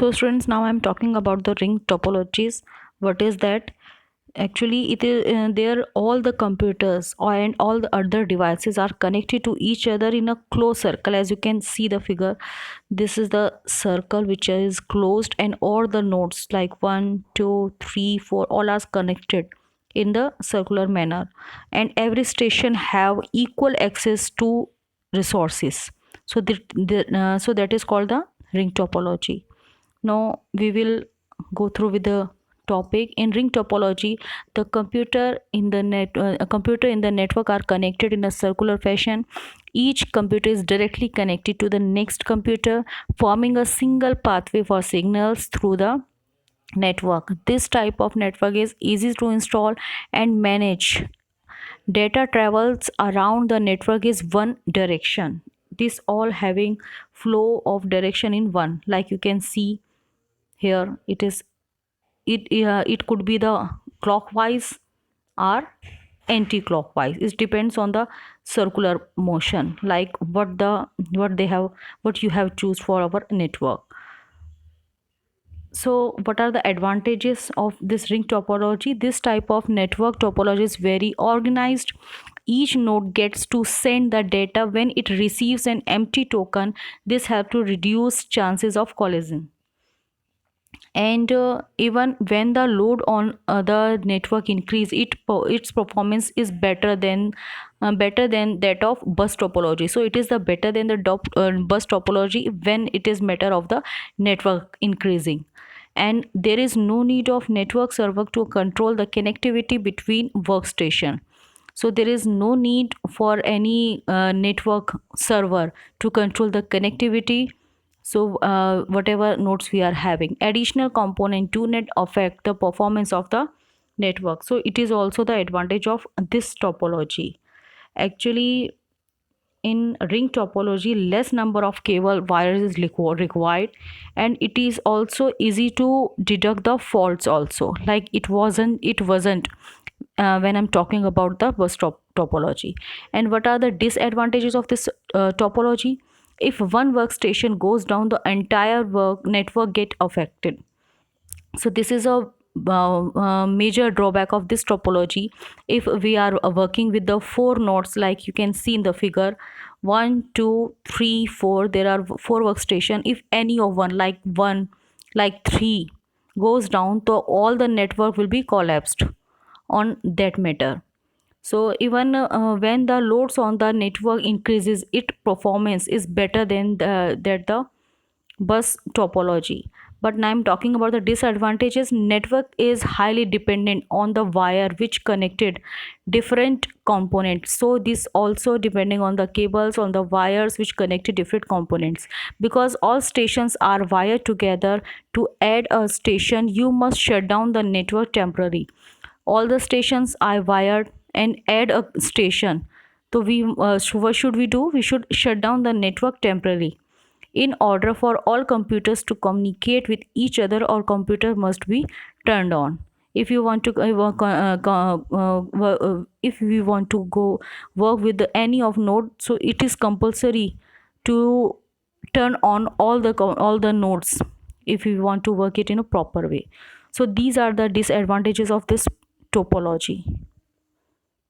So students, now I'm talking about the ring topologies. What is that? Actually, it is there all the computers and all the other devices are connected to each other in a closed circle. As you can see the figure, this is the circle which is closed, and all the nodes like 1, 2, 3, 4 all are connected in the circular manner, and every station have equal access to resources. So so that is called the ring topology. Now we will go through with the topic. In ring topology, the computer in the network are connected in a circular fashion. Each computer is directly connected to the next computer, forming a single pathway for signals through the network. This type of network is easy to install and manage. Data travels around the network is one direction. This all having flow of direction in one, like you can see here. It could be the clockwise or anti-clockwise. It depends on the circular motion, like what you have choose for our network. So what are the advantages of this ring topology? This type of network topology is very organized. Each node gets to send the data when it receives an empty token. This helps to reduce chances of collision. And even when the load on the network increase, its performance is better than that of bus topology. So it is the better than the bus topology when it is matter of the network increasing, and there is no need of network server to control the connectivity between workstation. So there is no need for any network server to control the connectivity. So whatever nodes we are having, additional component do not affect the performance of the network. So it is also the advantage of this topology. Actually, in ring topology, less number of cable wires is required, and it is also easy to deduct the faults also, like it wasn't when I'm talking about the topology. And what are the disadvantages of this topology? If one workstation goes down, the entire work network get affected. So this is a major drawback of this topology. If we are working with the four nodes, like you can see in the figure, 1, 2, 3, 4, there are four workstation. If any of one like 3 goes down, so all the network will be collapsed on that matter. So even when the loads on the network increases, its performance is better than the bus topology. But now I'm talking about the disadvantages. Network is highly dependent on the wire which connected different components. So this also depending on the cables on the wires which connected different components. Because all stations are wired together, to add a station you must shut down the network temporarily. All the stations are wired, and add a station, so what should we do? We should shut down the network temporarily. In order for all computers to communicate with each other, all computer must be turned on. If you want to if we want to go work with any of node, so it is compulsory to turn on all the nodes if we want to work it in a proper way. So these are the disadvantages of this topology.